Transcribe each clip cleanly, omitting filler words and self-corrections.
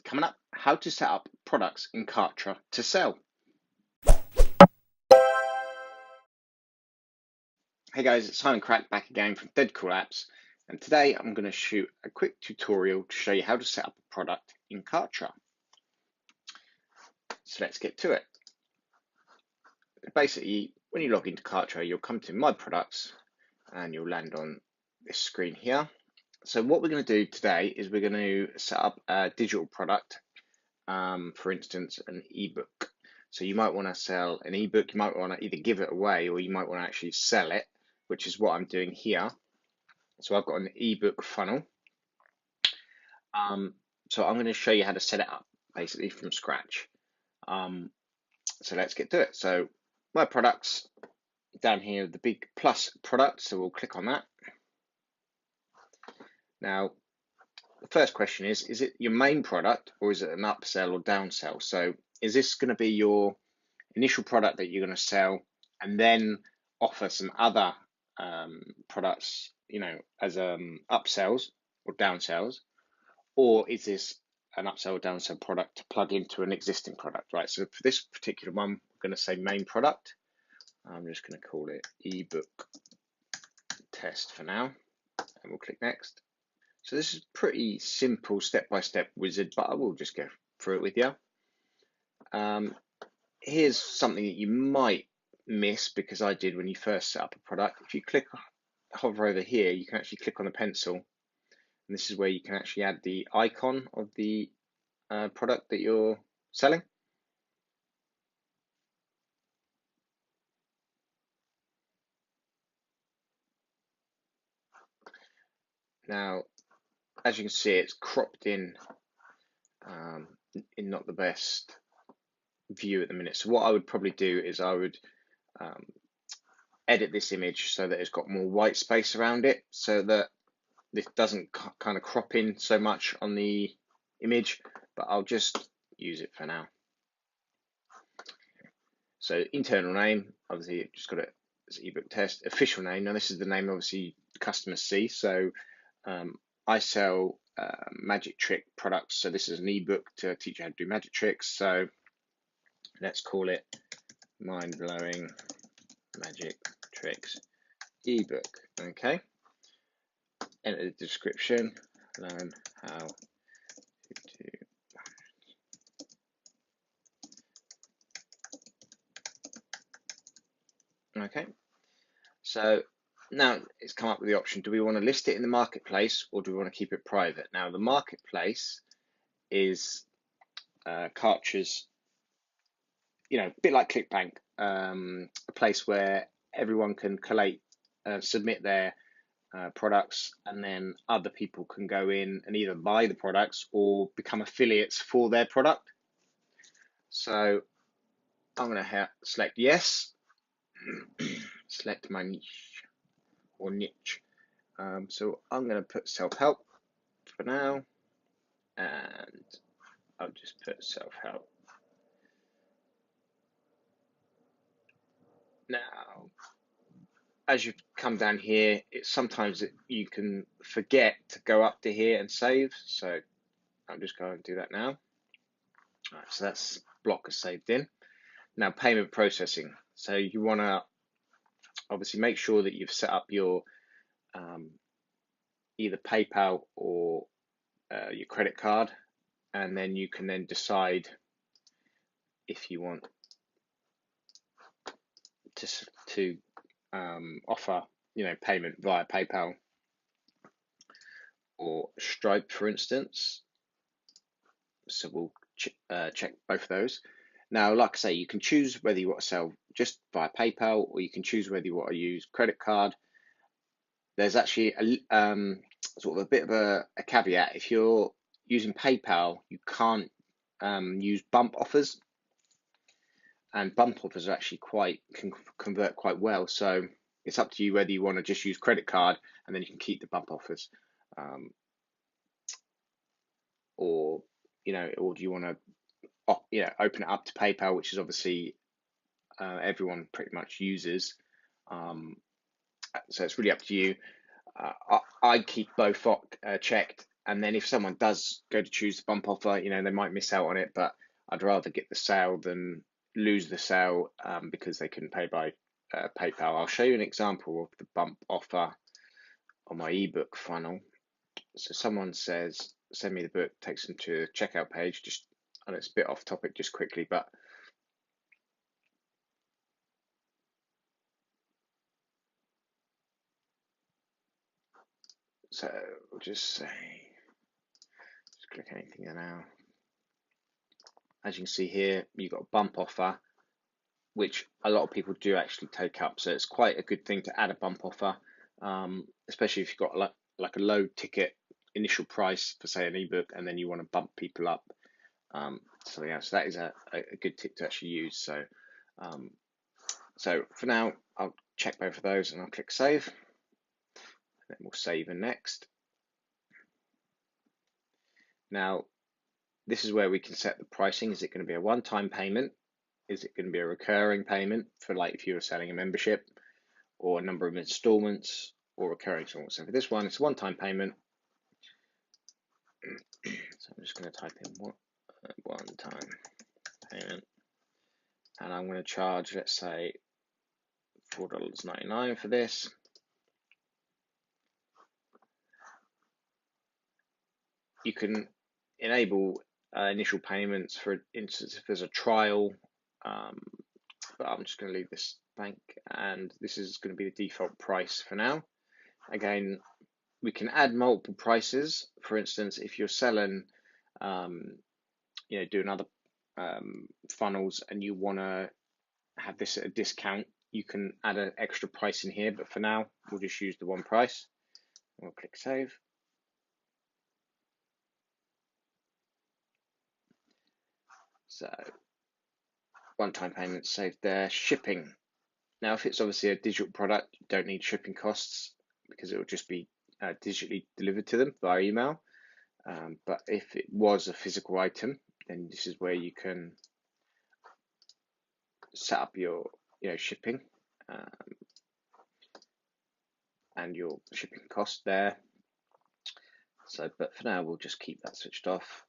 Coming up, how to set up products in Kartra to sell. Hey guys, it's Simon Crack back again from Dead Cool Apps, and today I'm going to shoot a quick tutorial to show you how to set up a product in Kartra. So let's get to it. Basically, when you log into Kartra, you'll come to My Products and you'll land on this screen here. So what we're going to do today is we're going to set up a digital product, for instance, an ebook. So you might want to sell an ebook, you might want to either give it away or you might want to actually sell it, which is what I'm doing here. So I've got an ebook funnel. So I'm going to show you how to set it up basically from scratch. So let's get to it. So my products, down here, the big plus product. So we'll click on that. Now, the first question is it your main product or is it an upsell or downsell? So is this going to be your initial product that you're going to sell and then offer some other products, as upsells or downsells, or is this an upsell or downsell product to plug into an existing product, right? So for this particular one, we're going to say main product. I'm just going to call it ebook test for now, and we'll click next. So this is pretty simple step-by-step wizard, but I will just go through it with you. Here's something that you might miss because I did when you first set up a product. If you hover over here, you can actually click on the pencil, and this is where you can actually add the icon of the product that you're selling. Now, as you can see, it's cropped in not the best view at the minute. So what I would probably do is I would edit this image so that it's got more white space around it, so that this doesn't kind of crop in so much on the image, but I'll just use it for now. So internal name, obviously you've just got it as ebook test. Official name, now this is the name obviously customers see. So I sell magic trick products, so this is an ebook to teach you how to do magic tricks. So let's call it mind-blowing magic tricks ebook. Okay, enter the description, learn how to do. Okay, so now it's come up with the option, do we want to list it in the marketplace or do we want to keep it private? Now the marketplace is Kartra's, a bit like ClickBank, a place where everyone can collate, submit their products, and then other people can go in and either buy the products or become affiliates for their product. So I'm going to select yes, select my niche or niche. So I'm going to put self-help for now, and I'll just put self-help. Now, as you come down here, it's sometimes you can forget to go up to here and save. So I'm just going to do that now. All right, so that's block is saved in. Now payment processing. So you want to obviously make sure that you've set up your either PayPal or your credit card, and then you can then decide if you want to offer payment via PayPal or Stripe, for instance. So we'll check both of those. Now, like I say, you can choose whether you want to sell just via PayPal or you can choose whether you want to use credit card. There's actually a sort of a bit of a caveat. If you're using PayPal, you can't use bump offers, and bump offers are actually can convert quite well. So it's up to you whether you want to just use credit card and then you can keep the bump offers, or or do you want to open it up to PayPal, which is obviously everyone pretty much uses. So it's really up to you. I keep both checked, And then if someone does go to choose the bump offer, you know, they might miss out on it, but I'd rather get the sale than lose the sale because they couldn't pay by PayPal. I'll show you an example of the bump offer on my ebook funnel. So someone says, send me the book, takes them to a checkout page. Just, and it's a bit off topic just quickly, but so we'll just say, just click anything there now. As you can see here, you've got a bump offer, which a lot of people do actually take up. So it's quite a good thing to add a bump offer, especially if you've got like a low ticket initial price for say an ebook, and then you want to bump people up. So yeah, so that is a good tip to actually use. So for now, I'll check both of those and I'll click save. Then we'll save and next. Now, this is where we can set the pricing. Is it going to be a one-time payment? Is it going to be a recurring payment for like if you were selling a membership, or a number of installments, or recurring installments? So for this one, it's a one-time payment. So I'm just going to type in one-time payment, and I'm going to charge, let's say, $4.99 for this. You can enable initial payments, for instance, if there's a trial, but I'm just going to leave this blank, and this is going to be the default price for now. Again, we can add multiple prices. For instance, if you're selling, doing other funnels and you want to have this at a discount, you can add an extra price in here, but for now, we'll just use the one price. We'll click save. So one-time payment saved there. Shipping. Now, if it's obviously a digital product, you don't need shipping costs because it will just be digitally delivered to them via email. But if it was a physical item, then this is where you can set up your shipping and your shipping cost there. So, but for now, we'll just keep that switched off.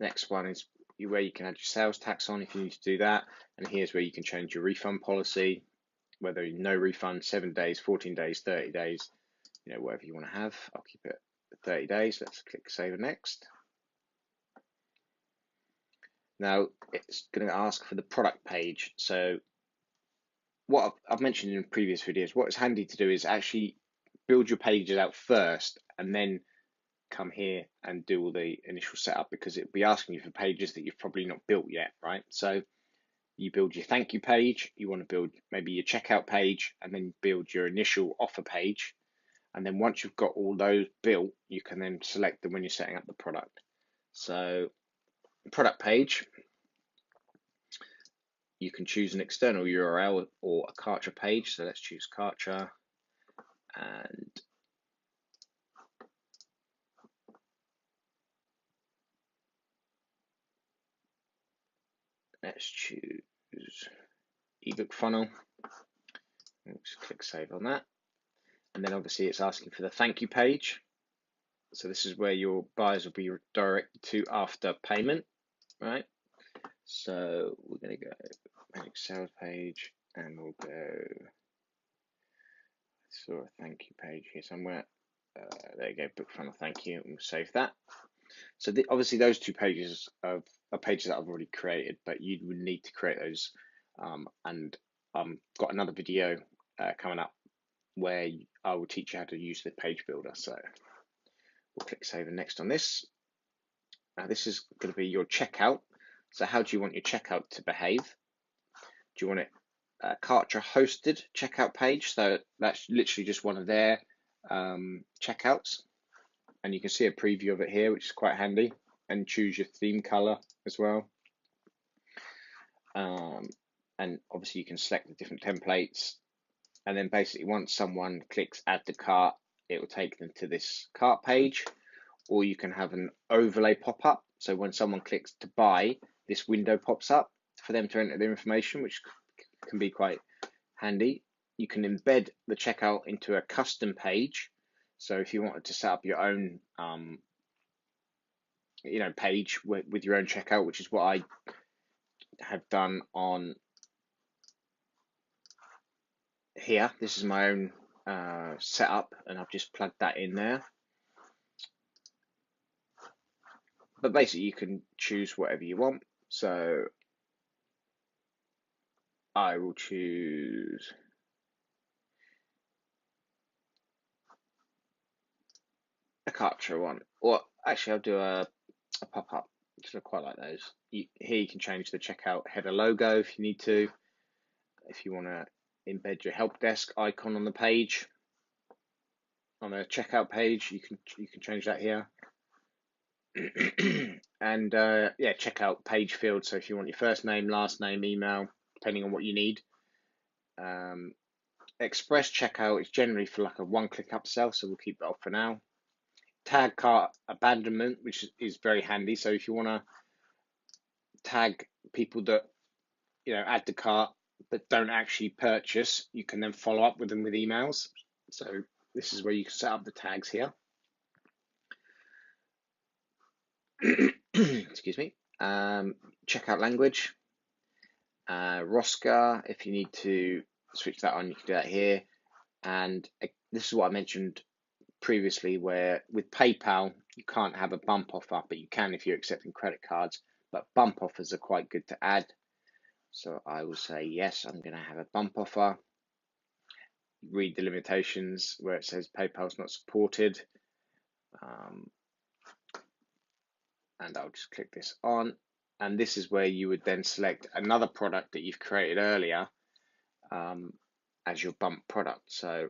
Next one is where you can add your sales tax on if you need to do that. And here's where you can change your refund policy, whether no refund, 7 days, 14 days, 30 days, whatever you want to have. I'll keep it 30 days. Let's click save and next. Now it's going to ask for the product page. So what I've mentioned in previous videos, what is handy to do is actually build your pages out first and then come here and do all the initial setup, because it'll be asking you for pages that you've probably not built yet, right? So you build your thank you page, you want to build maybe your checkout page, and then build your initial offer page. And then once you've got all those built, you can then select them when you're setting up the product. So product page, you can choose an external URL or a Kartra page. So let's choose Kartra, and let's choose ebook funnel. Just click save on that. And then obviously it's asking for the thank you page. So this is where your buyers will be directed to after payment, right? So we're going to go manage sales page, and we'll go, saw a thank you page here somewhere. There you go, book funnel thank you, and we'll save that. So obviously those two pages are pages that I've already created, but you would need to create those. And got another video coming up where I will teach you how to use the page builder. So we'll click save and next on this. Now this is going to be your checkout. So how do you want your checkout to behave? Do you want it Kartra hosted checkout page? So that's literally just one of their checkouts, and you can see a preview of it here, which is quite handy, and choose your theme color as well. And obviously you can select the different templates, and then basically once someone clicks add to cart, it will take them to this cart page. Or you can have an overlay pop up, so when someone clicks to buy, this window pops up for them to enter their information, which can be quite handy. you can embed the checkout into a custom page. So if you wanted to set up your own page with your own checkout, which is what I have done on here. This is my own setup, and I've just plugged that in there. But basically, you can choose whatever you want. So I will choose a Kartra one, or actually, I'll do a pop-up because I quite like those. Here you can change the checkout header logo if you need to. If you want to embed your help desk icon on the page, on a checkout page, you can change that here. And yeah, checkout page field. So if you want your first name, last name, email, depending on what you need. Express checkout is generally for like a one-click upsell, so we'll keep that off for now. Tag cart abandonment, which is very handy. So if you want to tag people that add to cart but don't actually purchase, you can then follow up with them with emails. So this is where you can set up the tags here. Excuse me. Checkout language. Rosca, if you need to switch that on, you can do that here. And this is what I mentioned previously, where with PayPal, you can't have a bump offer, but you can if you're accepting credit cards. But bump offers are quite good to add. So I will say, yes, I'm going to have a bump offer. Read the limitations where it says PayPal's not supported. And I'll just click this on. And this is where you would then select another product that you've created earlier as your bump product. So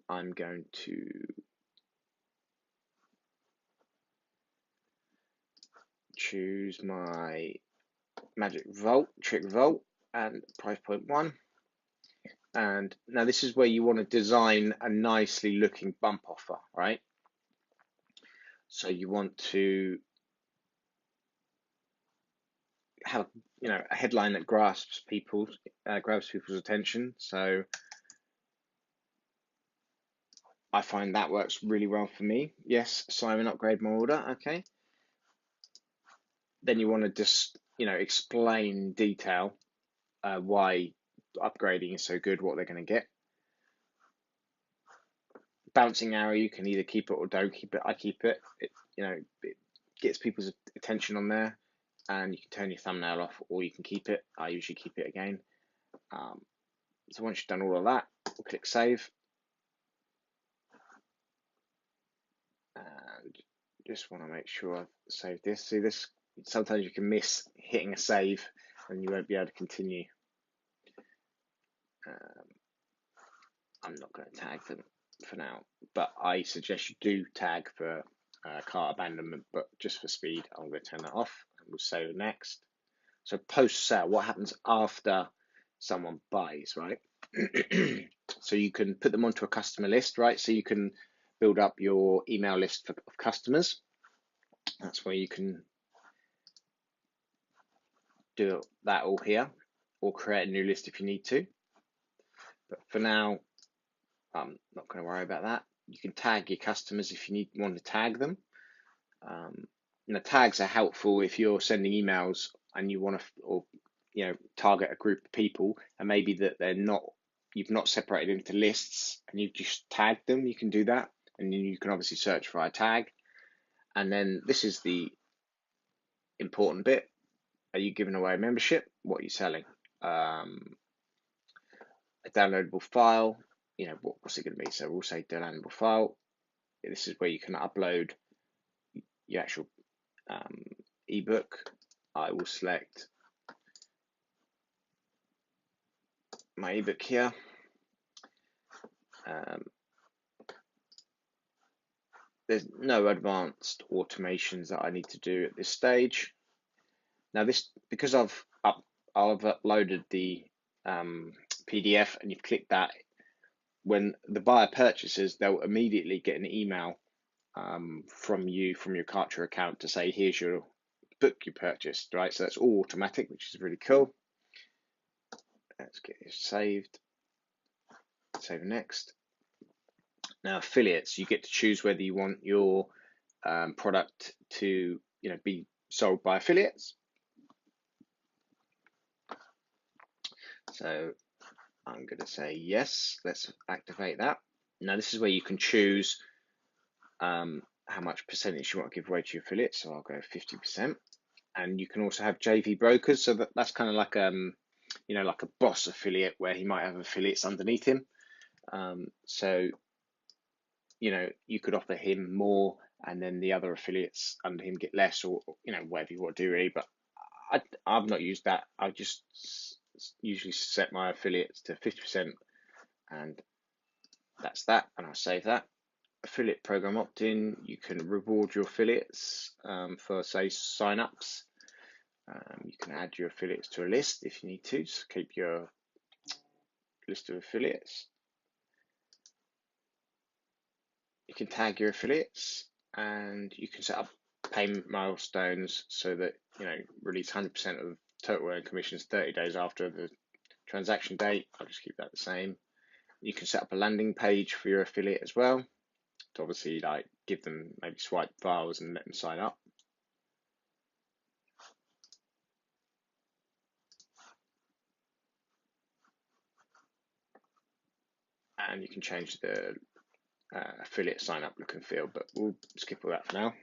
I'm going to choose my Magic Vault, Trick Vault, and price point 1. And now this is where you want to design a nicely looking bump offer, right? So you want to have a headline that grabs people's attention. So I find that works really well for me. Yes, Simon, upgrade my order. Okay. Then you want to just explain in detail why upgrading is so good, what they're going to get. Bouncing arrow, you can either keep it or don't keep it. I keep it. It gets people's attention on there, and you can turn your thumbnail off, or you can keep it. I usually keep it again. So once you've done all of that, we'll click save, and just want to make sure I've saved this. See this? Sometimes you can miss hitting a save, and you won't be able to continue. I'm not going to tag them for now, but I suggest you do tag for cart abandonment, but just for speed, I'm going to turn that off, and we'll save next. So post sale, what happens after someone buys, right? So you can put them onto a customer list, right? So you can build up your email list of customers. That's where you can do that all here, or create a new list if you need to. But for now, I'm not going to worry about that. You can tag your customers if you want to tag them. Tags are helpful if you're sending emails and you want to, target a group of people, and maybe that you've not separated into lists, and you've just tagged them. You can do that, and then you can obviously search for a tag. And then this is the important bit: are you giving away a membership? What are you selling? A downloadable file. What's it going to be? So we'll say downloadable file. This is where you can upload your actual ebook. I will select my ebook here. There's no advanced automations that I need to do at this stage. Now this, because I've uploaded the PDF and you've clicked that, when the buyer purchases, they'll immediately get an email from your Kartra account to say, here's your book you purchased, right? So that's all automatic, which is really cool. Let's get this saved. Save and next. Now affiliates, you get to choose whether you want your product to be sold by affiliates. So I'm going to say yes. Let's activate that. Now this is where you can choose how much percentage you want to give away to your affiliates. So I'll go 50%. And you can also have JV brokers. So that's kind of like like a boss affiliate where he might have affiliates underneath him. So you could offer him more, and then the other affiliates under him get less, or whatever you want to do really. But I've not used that. I just usually set my affiliates to 50%, and that's that. And I'll save that. Affiliate program opt-in, you can reward your affiliates for, say, sign-ups. You can add your affiliates to a list if you need to, so keep your list of affiliates. You can tag your affiliates, and you can set up payment milestones so that release 100% of total earned commissions 30 days after the transaction date. I'll just keep that the same. You can set up a landing page for your affiliate as well, to obviously give them maybe swipe files and let them sign up. And you can change the affiliate sign up look and feel, but we'll skip all that for now.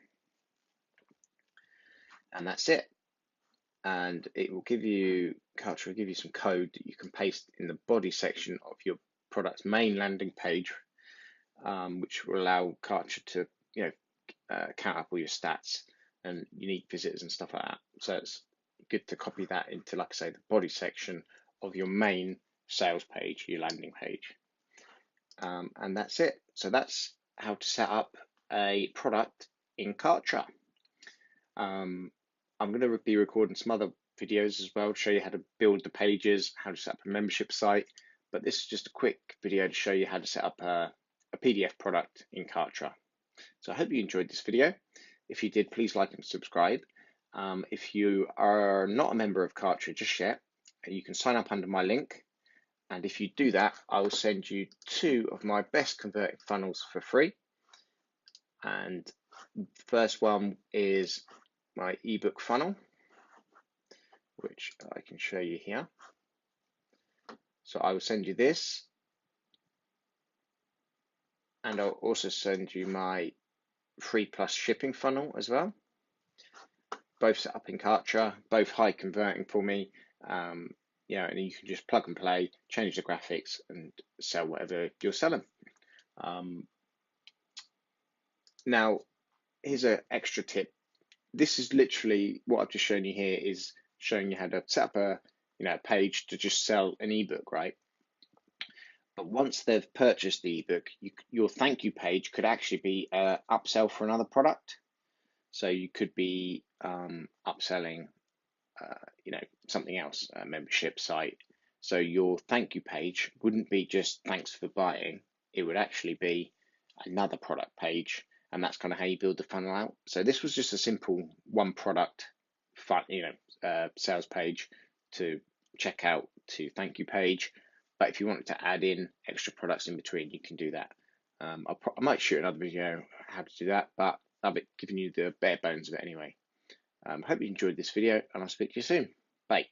And that's it. And it will give you, Kartra will give you some code that you can paste in the body section of your product's main landing page, which will allow Kartra to count up all your stats and unique visitors and stuff like that. So it's good to copy that into, like I say, the body section of your main sales page, your landing page. And that's it. So that's how to set up a product in Kartra. I'm going to be recording some other videos as well to show you how to build the pages, how to set up a membership site, but this is just a quick video to show you how to set up a PDF product in Kartra. So I hope you enjoyed this video. If you did, please like and subscribe. If you are not a member of Kartra just yet, you can sign up under my link. And if you do that, I will send you 2 of my best converting funnels for free. And the first one is my ebook funnel, which I can show you here. So I will send you this. And I'll also send you my free plus shipping funnel as well. Both set up in Kartra, both high converting for me. And you can just plug and play, change the graphics, and sell whatever you're selling. Now, here's an extra tip. This is literally what I've just shown you here, is showing you how to set up a page to just sell an ebook, right? But once they've purchased the ebook, your thank you page could actually be an upsell for another product. So you could be upselling something else, a membership site. So your thank you page wouldn't be just thanks for buying, it would actually be another product page, and that's kind of how you build the funnel out. So this was just a simple one product sales page to check out to thank you page, but if you wanted to add in extra products in between, you can do that. I might shoot another video how to do that, but I'll be giving you the bare bones of it anyway. Hope you enjoyed this video, and I'll speak to you soon. Bye.